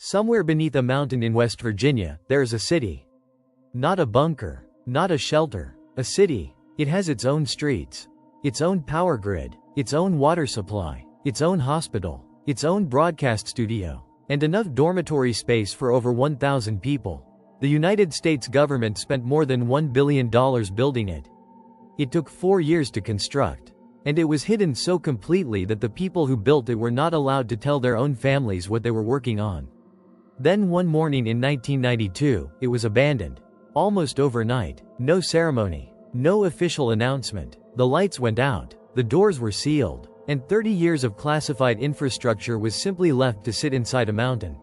Somewhere beneath a mountain in West Virginia, there is a city. Not a bunker, not a shelter, a city. It has its own streets, its own power grid, its own water supply, its own hospital, its own broadcast studio, and enough dormitory space for over 1,000 people. The United States government spent more than $1 billion building it. It took 4 years to construct, and it was hidden so completely that the people who built it were not allowed to tell their own families what they were working on. Then one morning in 1992, it was abandoned. Almost overnight. No ceremony. No official announcement. The lights went out. The doors were sealed. And 30 years of classified infrastructure was simply left to sit inside a mountain.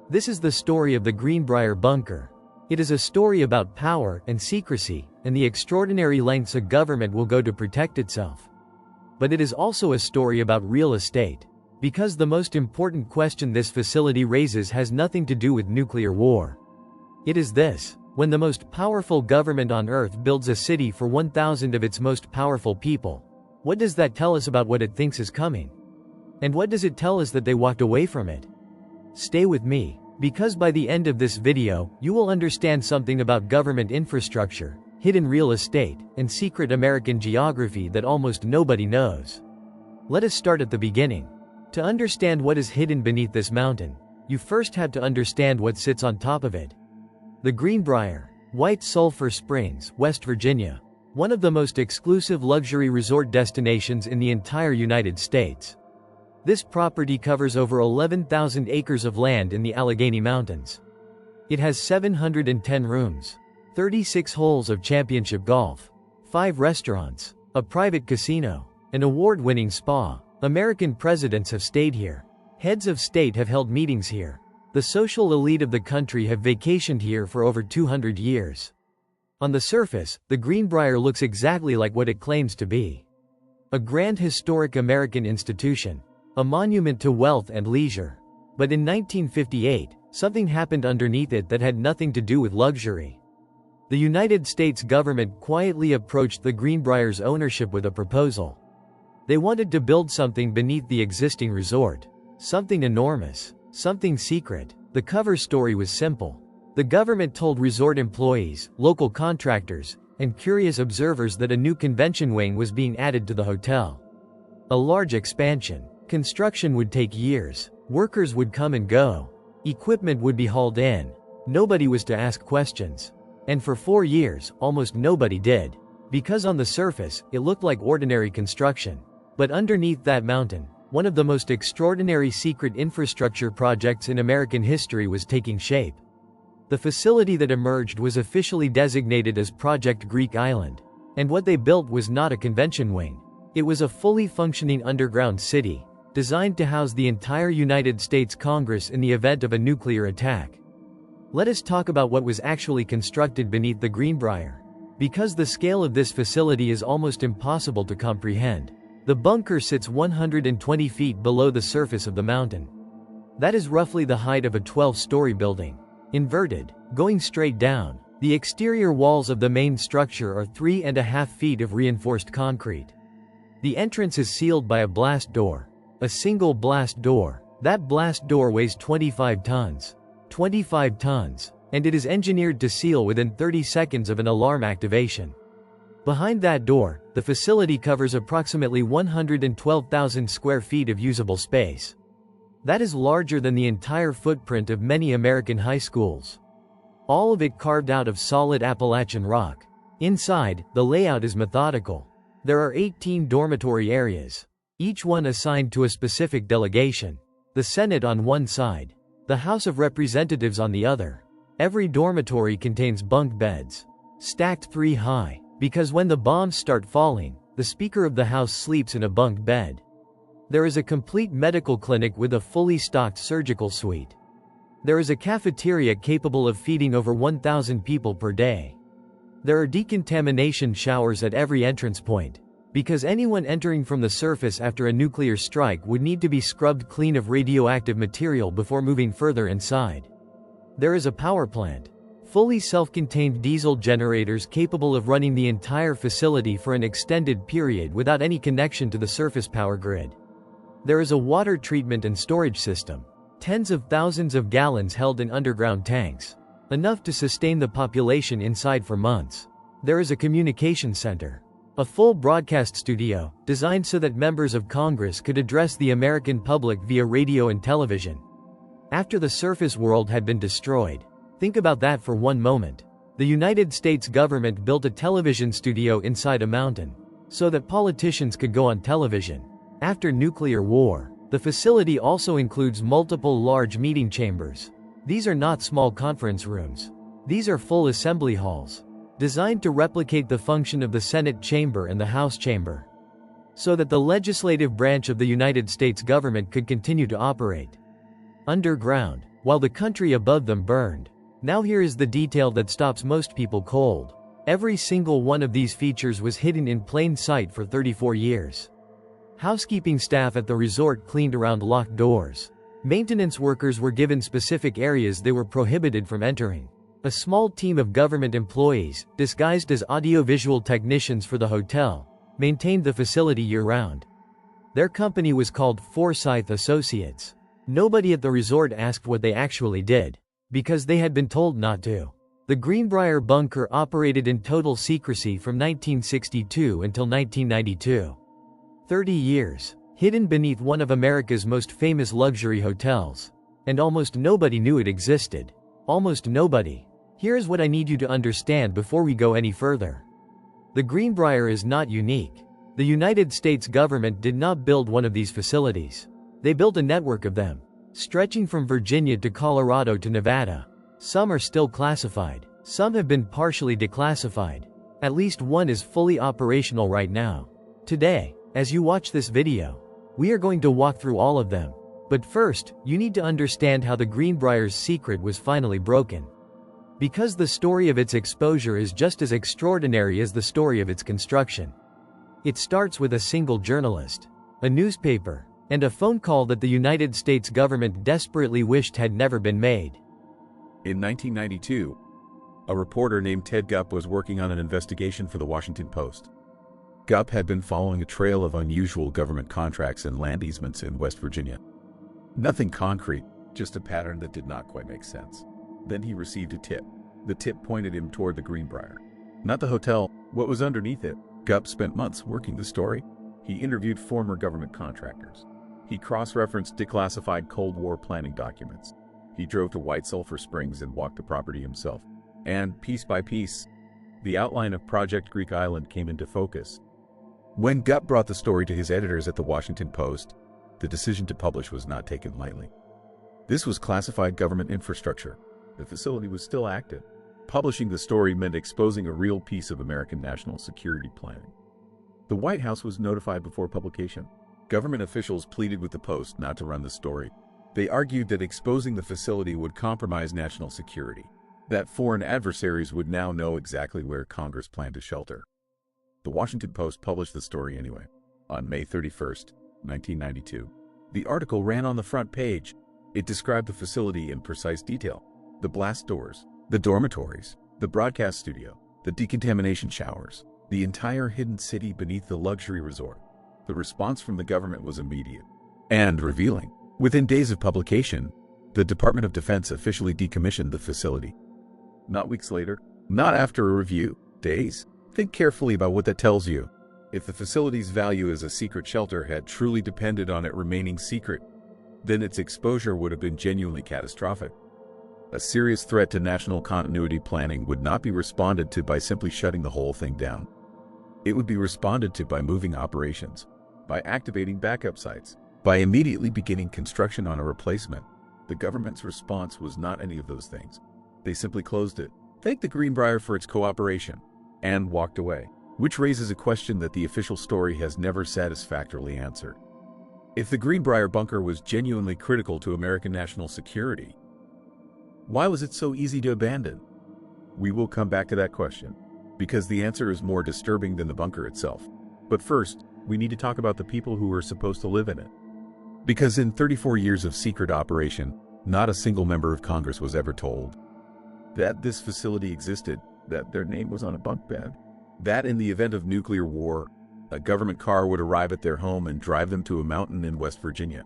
This is the story of the Greenbrier bunker. It is a story about power and secrecy, and the extraordinary lengths a government will go to protect itself. But it is also a story about real estate. Because the most important question this facility raises has nothing to do with nuclear war. It is this: when the most powerful government on earth builds a city for 1,000 of its most powerful people, what does that tell us about what it thinks is coming? And what does it tell us that they walked away from it? Stay with me, because by the end of this video, you will understand something about government infrastructure, hidden real estate, and secret American geography that almost nobody knows. Let us start at the beginning. To understand what is hidden beneath this mountain, you first have to understand what sits on top of it. The Greenbrier, White Sulphur Springs, West Virginia, one of the most exclusive luxury resort destinations in the entire United States. This property covers over 11,000 acres of land in the Allegheny Mountains. It has 710 rooms, 36 holes of championship golf, 5 restaurants, a private casino, an award-winning spa. American presidents have stayed here. Heads of state have held meetings here. The social elite of the country have vacationed here for over 200 years. On the surface, the Greenbrier looks exactly like what it claims to be. A grand historic American institution. A monument to wealth and leisure. But in 1958, something happened underneath it that had nothing to do with luxury. The United States government quietly approached the Greenbrier's ownership with a proposal. They wanted to build something beneath the existing resort. Something enormous. Something secret. The cover story was simple. The government told resort employees, local contractors, and curious observers that a new convention wing was being added to the hotel. A large expansion. Construction would take years. Workers would come and go. Equipment would be hauled in. Nobody was to ask questions. And for 4 years, almost nobody did. Because on the surface, it looked like ordinary construction. But underneath that mountain, one of the most extraordinary secret infrastructure projects in American history was taking shape. The facility that emerged was officially designated as Project Greek Island. And what they built was not a convention wing. It was a fully functioning underground city, designed to house the entire United States Congress in the event of a nuclear attack. Let us talk about what was actually constructed beneath the Greenbrier. Because the scale of this facility is almost impossible to comprehend. The bunker sits 120 feet below the surface of the mountain. That is roughly the height of a 12-story building. Inverted, going straight down, the exterior walls of the main structure are 3.5 feet of reinforced concrete. The entrance is sealed by a blast door. A single blast door. That blast door weighs 25 tons. 25 tons. And it is engineered to seal within 30 seconds of an alarm activation. Behind that door, the facility covers approximately 112,000 square feet of usable space. That is larger than the entire footprint of many American high schools. All of it carved out of solid Appalachian rock. Inside, the layout is methodical. There are 18 dormitory areas, each one assigned to a specific delegation. The Senate on one side, the House of Representatives on the other. Every dormitory contains bunk beds, stacked 3 high. Because when the bombs start falling, the Speaker of the House sleeps in a bunk bed. There is a complete medical clinic with a fully stocked surgical suite. There is a cafeteria capable of feeding over 1,000 people per day. There are decontamination showers at every entrance point, because anyone entering from the surface after a nuclear strike would need to be scrubbed clean of radioactive material before moving further inside. There is a power plant. Fully self-contained diesel generators capable of running the entire facility for an extended period without any connection to the surface power grid. There is a water treatment and storage system. Tens of thousands of gallons held in underground tanks. Enough to sustain the population inside for months. There is a communication center. A full broadcast studio, designed so that members of Congress could address the American public via radio and television. After the surface world had been destroyed. Think about that for one moment. The United States government built a television studio inside a mountain, so that politicians could go on television. After nuclear war, the facility also includes multiple large meeting chambers. These are not small conference rooms. These are full assembly halls, designed to replicate the function of the Senate chamber and the House chamber, so that the legislative branch of the United States government could continue to operate underground, while the country above them burned. Now here is the detail that stops most people cold. Every single one of these features was hidden in plain sight for 34 years. Housekeeping staff at the resort cleaned around locked doors. Maintenance workers were given specific areas they were prohibited from entering. A small team of government employees, disguised as audiovisual technicians for the hotel, maintained the facility year-round. Their company was called Forsyth Associates. Nobody at the resort asked what they actually did, because they had been told not to. The Greenbrier bunker operated in total secrecy from 1962 until 1992. 30 years, hidden beneath one of America's most famous luxury hotels. And almost nobody knew it existed. Almost nobody. Here is what I need you to understand before we go any further. The Greenbrier is not unique. The United States government did not build one of these facilities. They built a network of them, stretching from Virginia to Colorado to Nevada. Some are still classified. Some have been partially declassified. At least one is fully operational right now. Today, as you watch this video, we are going to walk through all of them. But first, you need to understand how the Greenbrier's secret was finally broken. Because the story of its exposure is just as extraordinary as the story of its construction. It starts with a single journalist, a newspaper, and a phone call that the United States government desperately wished had never been made. In 1992, a reporter named Ted Gup was working on an investigation for the Washington Post. Gup had been following a trail of unusual government contracts and land easements in West Virginia. Nothing concrete, just a pattern that did not quite make sense. Then he received a tip. The tip pointed him toward the Greenbrier. Not the hotel, what was underneath it. Gup spent months working the story. He interviewed former government contractors. He cross-referenced declassified Cold War planning documents. He drove to White Sulphur Springs and walked the property himself. And, piece by piece, the outline of Project Greek Island came into focus. When Gup brought the story to his editors at the Washington Post, the decision to publish was not taken lightly. This was classified government infrastructure. The facility was still active. Publishing the story meant exposing a real piece of American national security planning. The White House was notified before publication. Government officials pleaded with the Post not to run the story. They argued that exposing the facility would compromise national security, that foreign adversaries would now know exactly where Congress planned to shelter. The Washington Post published the story anyway. On May 31st, 1992, the article ran on the front page. It described the facility in precise detail. The blast doors, the dormitories, the broadcast studio, the decontamination showers, the entire hidden city beneath the luxury resort. The response from the government was immediate and revealing. Within days of publication, the Department of Defense officially decommissioned the facility. Not weeks later, not after a review, days. Think carefully about what that tells you. If the facility's value as a secret shelter had truly depended on it remaining secret, then its exposure would have been genuinely catastrophic. A serious threat to national continuity planning would not be responded to by simply shutting the whole thing down. It would be responded to by moving operations, by activating backup sites, by immediately beginning construction on a replacement. The government's response was not any of those things. They simply closed it, thanked the Greenbrier for its cooperation, and walked away, which raises a question that the official story has never satisfactorily answered. If the Greenbrier bunker was genuinely critical to American national security, why was it so easy to abandon? We will come back to that question, because the answer is more disturbing than the bunker itself. But first, we need to talk about the people who were supposed to live in it. Because in 34 years of secret operation, not a single member of Congress was ever told that this facility existed, that their name was on a bunk bed, that in the event of nuclear war, a government car would arrive at their home and drive them to a mountain in West Virginia.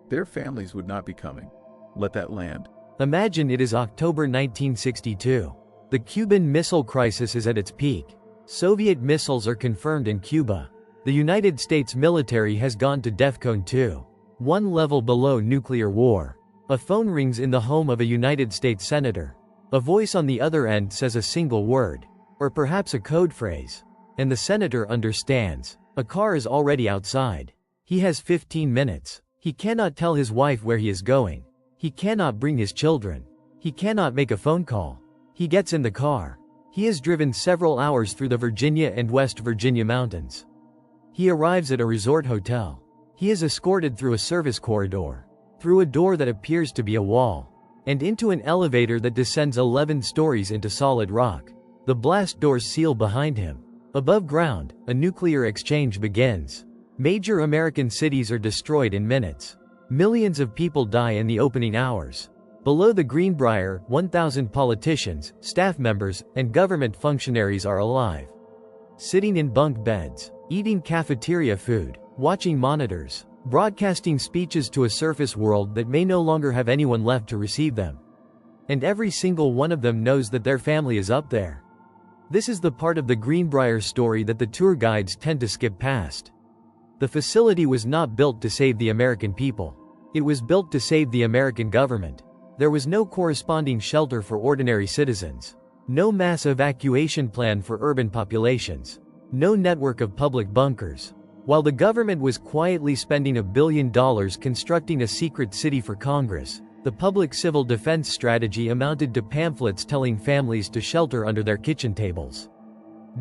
Their families would not be coming. Let that land. Imagine it is October 1962. The Cuban Missile Crisis is at its peak. Soviet missiles are confirmed in Cuba. The United States military has gone to DEFCON 2, one level below nuclear war. A phone rings in the home of a United States senator. A voice on the other end says a single word, or perhaps a code phrase. And the senator understands. A car is already outside. He has 15 minutes. He cannot tell his wife where he is going. He cannot bring his children. He cannot make a phone call. He gets in the car. He has driven several hours through the Virginia and West Virginia mountains. He arrives at a resort hotel. He is escorted through a service corridor, through a door that appears to be a wall, and into an elevator that descends 11 stories into solid rock. The blast doors seal behind him. Above ground, a nuclear exchange begins. Major American cities are destroyed in minutes. Millions of people die in the opening hours. Below the Greenbrier, 1,000 politicians, staff members, and government functionaries are alive. Sitting in bunk beds, eating cafeteria food, watching monitors, broadcasting speeches to a surface world that may no longer have anyone left to receive them. And every single one of them knows that their family is up there. This is the part of the Greenbrier story that the tour guides tend to skip past. The facility was not built to save the American people. It was built to save the American government. There was no corresponding shelter for ordinary citizens. No mass evacuation plan for urban populations. No network of public bunkers. While the government was quietly spending $1 billion constructing a secret city for Congress, the public civil defense strategy amounted to pamphlets telling families to shelter under their kitchen tables.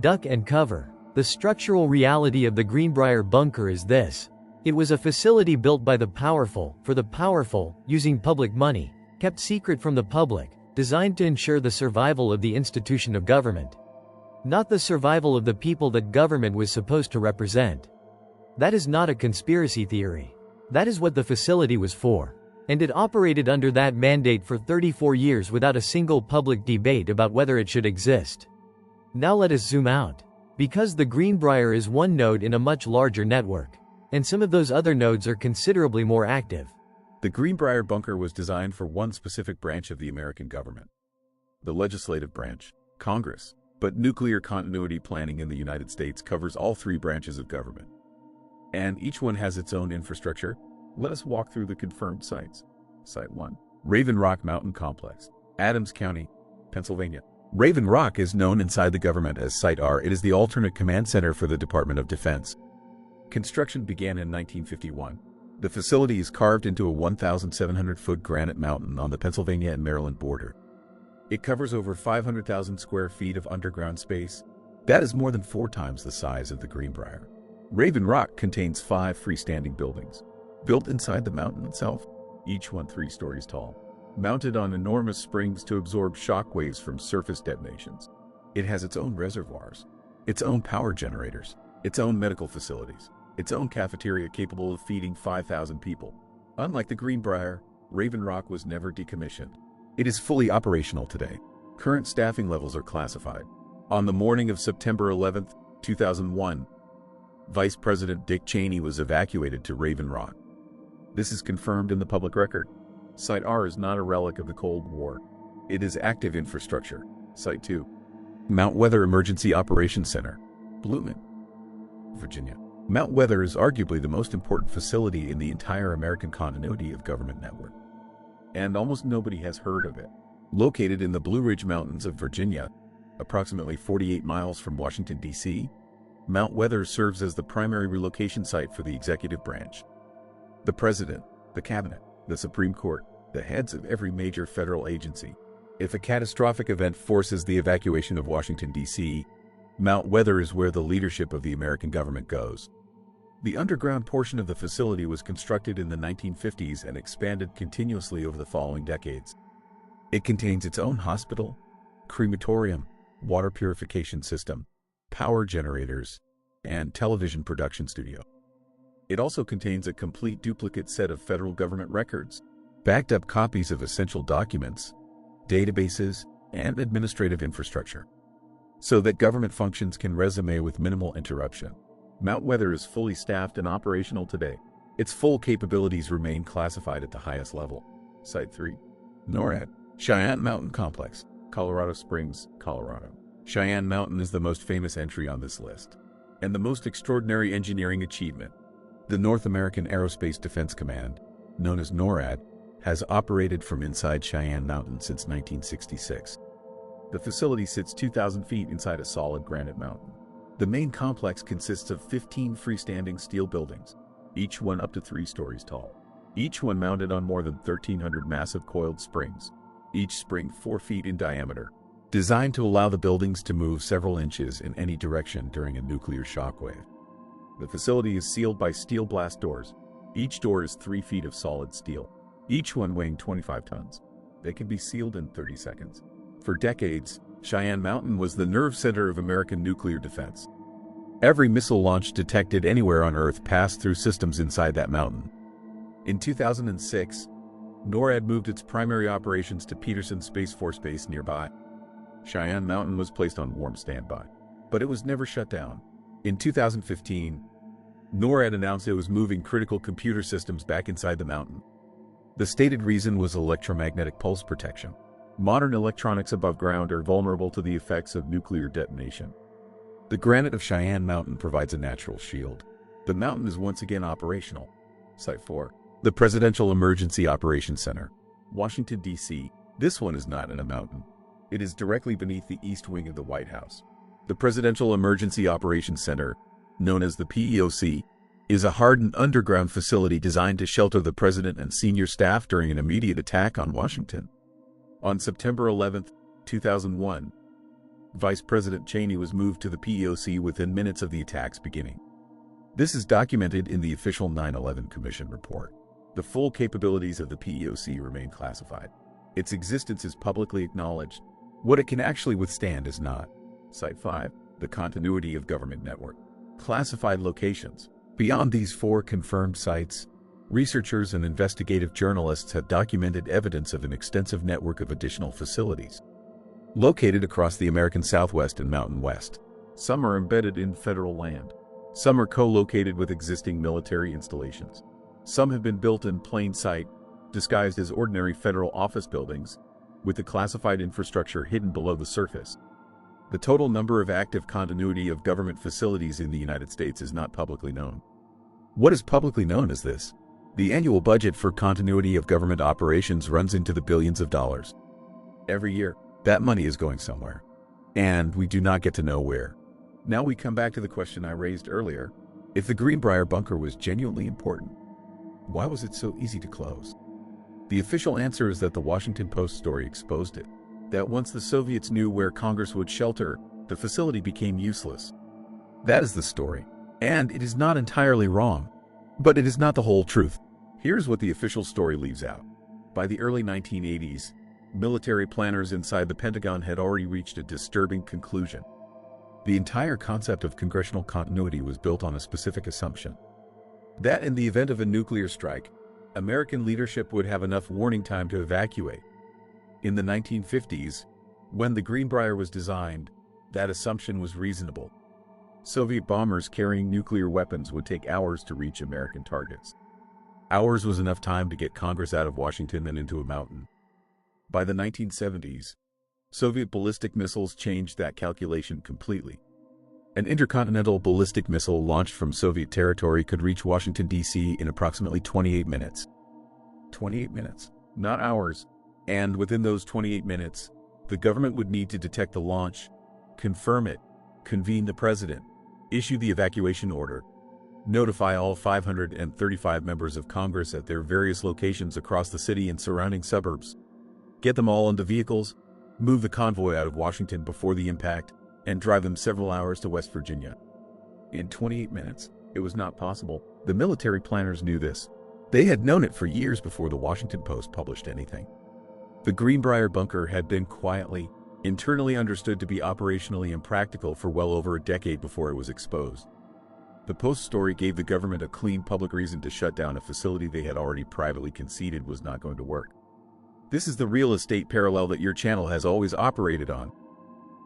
Duck and cover. The structural reality of the Greenbrier bunker is this. It was a facility built by the powerful, for the powerful, using public money, kept secret from the public, designed to ensure the survival of the institution of government. Not the survival of the people that government was supposed to represent. That is not a conspiracy theory. That is what the facility was for. And it operated under that mandate for 34 years without a single public debate about whether it should exist. Now let us zoom out. Because the Greenbrier is one node in a much larger network. And some of those other nodes are considerably more active. The Greenbrier bunker was designed for one specific branch of the American government. The legislative branch, Congress. But nuclear continuity planning in the United States covers all three branches of government. And each one has its own infrastructure. Let us walk through the confirmed sites. Site 1. Raven Rock Mountain Complex, Adams County, Pennsylvania. Raven Rock is known inside the government as Site R. It is the alternate command center for the Department of Defense. Construction began in 1951. The facility is carved into a 1,700-foot granite mountain on the Pennsylvania and Maryland border. It covers over 500,000 square feet of underground space. That is more than 4 times the size of the Greenbrier. Raven Rock contains 5 freestanding buildings, built inside the mountain itself, each one 3 stories tall, mounted on enormous springs to absorb shock waves from surface detonations. It has its own reservoirs, its own power generators, its own medical facilities, its own cafeteria capable of feeding 5,000 people. Unlike the Greenbrier, Raven Rock was never decommissioned. It is fully operational today. Current staffing levels are classified. On the morning of September 11, 2001, Vice President Dick Cheney was evacuated to Raven Rock. This is confirmed in the public record. Site R is not a relic of the Cold War. It is active infrastructure. Site 2. Mount Weather Emergency Operations Center, Blooming, Virginia. Mount Weather is arguably the most important facility in the entire American continuity of government network. And almost nobody has heard of it. Located in the Blue Ridge Mountains of Virginia, approximately 48 miles from Washington, D.C., Mount Weather serves as the primary relocation site for the executive branch. The President, the Cabinet, the Supreme Court, the heads of every major federal agency. If a catastrophic event forces the evacuation of Washington, D.C., Mount Weather is where the leadership of the American government goes. The underground portion of the facility was constructed in the 1950s and expanded continuously over the following decades. It contains its own hospital, crematorium, water purification system, power generators, and television production studio. It also contains a complete duplicate set of federal government records, backed up copies of essential documents, databases, and administrative infrastructure, so that government functions can resume with minimal interruption. Mount Weather is fully staffed and operational today. Its full capabilities remain classified at the highest level. Site 3. NORAD, Cheyenne Mountain Complex, Colorado Springs, Colorado. Cheyenne Mountain is the most famous entry on this list, and the most extraordinary engineering achievement. The North American Aerospace Defense Command, known as NORAD, has operated from inside Cheyenne Mountain since 1966. The facility sits 2,000 feet inside a solid granite mountain. The main complex consists of 15 freestanding steel buildings, each one up to 3 stories tall. Each one mounted on more than 1,300 massive coiled springs, each spring 4 feet in diameter, designed to allow the buildings to move several inches in any direction during a nuclear shockwave. The facility is sealed by steel blast doors. Each door is 3 feet of solid steel, each one weighing 25 tons. They can be sealed in 30 seconds. For decades, Cheyenne Mountain was the nerve center of American nuclear defense. Every missile launch detected anywhere on Earth passed through systems inside that mountain. In 2006, NORAD moved its primary operations to Peterson Space Force Base nearby. Cheyenne Mountain was placed on warm standby, but it was never shut down. In 2015, NORAD announced it was moving critical computer systems back inside the mountain. The stated reason was electromagnetic pulse protection. Modern electronics above ground are vulnerable to the effects of nuclear detonation. The granite of Cheyenne Mountain provides a natural shield. The mountain is once again operational. Site 4. The Presidential Emergency Operations Center, Washington, D.C. This one is not in a mountain. It is directly beneath the east wing of the White House. The Presidential Emergency Operations Center, known as the PEOC, is a hardened underground facility designed to shelter the president and senior staff during an immediate attack on Washington. On September 11, 2001, Vice President Cheney was moved to the PEOC within minutes of the attack's beginning. This is documented in the official 9/11 Commission report. The full capabilities of the PEOC remain classified. Its existence is publicly acknowledged. What it can actually withstand is not. Site 5. The Continuity of Government Network. Classified locations. Beyond these 4 confirmed sites, researchers and investigative journalists have documented evidence of an extensive network of additional facilities located across the American Southwest and Mountain West. Some are embedded in federal land. Some are co-located with existing military installations. Some have been built in plain sight, disguised as ordinary federal office buildings, with the classified infrastructure hidden below the surface. The total number of active continuity of government facilities in the United States is not publicly known. What is publicly known is this: the annual budget for continuity of government operations runs into the billions of dollars. Every year, that money is going somewhere, and we do not get to know where. Now we come back to the question I raised earlier. If the Greenbrier bunker was genuinely important, why was it so easy to close? The official answer is that the Washington Post story exposed it. That once the Soviets knew where Congress would shelter, the facility became useless. That is the story, and it is not entirely wrong, but it is not the whole truth. Here's what the official story leaves out. By the early 1980s, military planners inside the Pentagon had already reached a disturbing conclusion. The entire concept of congressional continuity was built on a specific assumption: that in the event of a nuclear strike, American leadership would have enough warning time to evacuate. In the 1950s, when the Greenbrier was designed, that assumption was reasonable. Soviet bombers carrying nuclear weapons would take hours to reach American targets. Hours was enough time to get Congress out of Washington and into a mountain. By the 1970s, Soviet ballistic missiles changed that calculation completely. An intercontinental ballistic missile launched from Soviet territory could reach Washington, D.C. in approximately 28 minutes. 28 minutes, not hours. And within those 28 minutes, the government would need to detect the launch, confirm it, convene the president, issue the evacuation order, notify all 535 members of Congress at their various locations across the city and surrounding suburbs, get them all into vehicles, move the convoy out of Washington before the impact, and drive them several hours to West Virginia. In 28 minutes, it was not possible. The military planners knew this. They had known it for years before the Washington Post published anything. The Greenbrier bunker had been quietly, internally understood to be operationally impractical for well over a decade before it was exposed. The Post story gave the government a clean public reason to shut down a facility they had already privately conceded was not going to work. This is the real estate parallel that your channel has always operated on.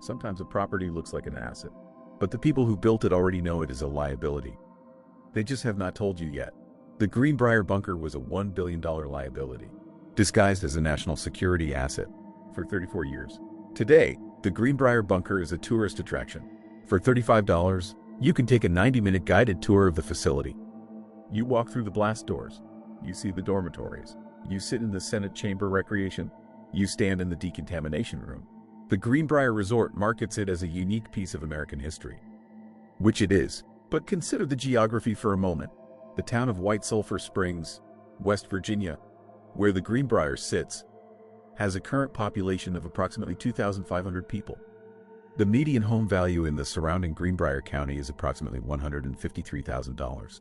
Sometimes a property looks like an asset, but the people who built it already know it is a liability. They just have not told you yet. The Greenbrier bunker was a $1 billion liability. disguised as a national security asset, for 34 years. Today, the Greenbrier Bunker is a tourist attraction. For $35, you can take a 90-minute guided tour of the facility. You walk through the blast doors. You see the dormitories. You sit in the Senate chamber recreation. You stand in the decontamination room. The Greenbrier Resort markets it as a unique piece of American history, which it is. But consider the geography for a moment. The town of White Sulphur Springs, West Virginia, where the Greenbrier sits, has a current population of approximately 2,500 people. The median home value in the surrounding Greenbrier County is approximately $153,000.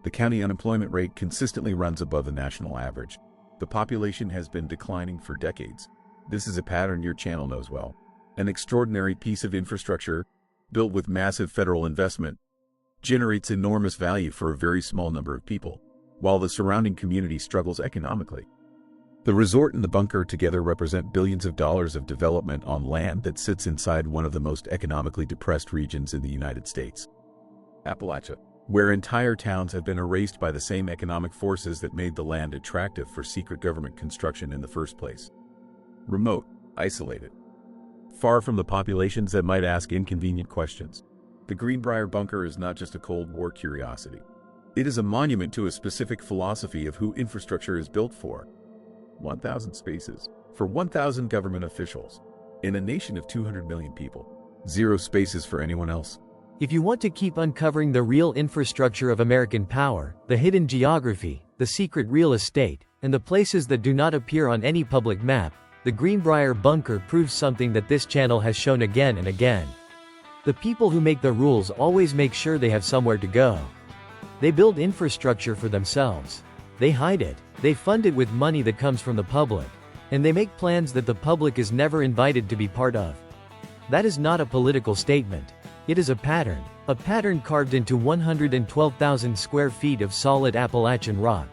The county unemployment rate consistently runs above the national average. The population has been declining for decades. This is a pattern your channel knows well. An extraordinary piece of infrastructure, built with massive federal investment, generates enormous value for a very small number of people, while the surrounding community struggles economically. The resort and the bunker together represent billions of dollars of development on land that sits inside one of the most economically depressed regions in the United States, Appalachia, where entire towns have been erased by the same economic forces that made the land attractive for secret government construction in the first place. Remote, isolated, far from the populations that might ask inconvenient questions. The Greenbrier Bunker is not just a Cold War curiosity. It is a monument to a specific philosophy of who infrastructure is built for. 1,000 spaces for 1,000 government officials. In a nation of 200 million people, 0 spaces for anyone else. If you want to keep uncovering the real infrastructure of American power, the hidden geography, the secret real estate, and the places that do not appear on any public map, the Greenbrier Bunker proves something that this channel has shown again and again. The people who make the rules always make sure they have somewhere to go. They build infrastructure for themselves. They hide it. They fund it with money that comes from the public. And they make plans that the public is never invited to be part of. That is not a political statement. It is a pattern carved into 112,000 square feet of solid Appalachian rock.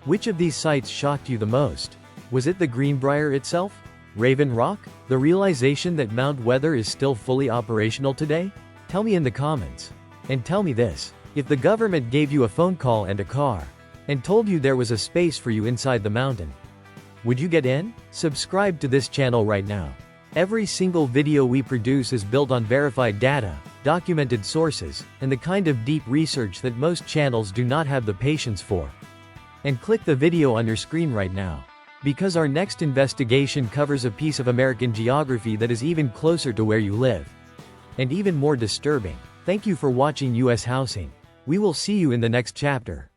Which of these sites shocked you the most? Was it the Greenbrier itself? Raven Rock? The realization that Mount Weather is still fully operational today? Tell me in the comments. And tell me this. If the government gave you a phone call and a car, and told you there was a space for you inside the mountain, would you get in? Subscribe to this channel right now. Every single video we produce is built on verified data, documented sources, and the kind of deep research that most channels do not have the patience for. And click the video on your screen right now. Because our next investigation covers a piece of American geography that is even closer to where you live. And even more disturbing. Thank you for watching US Housing. We will see you in the next chapter.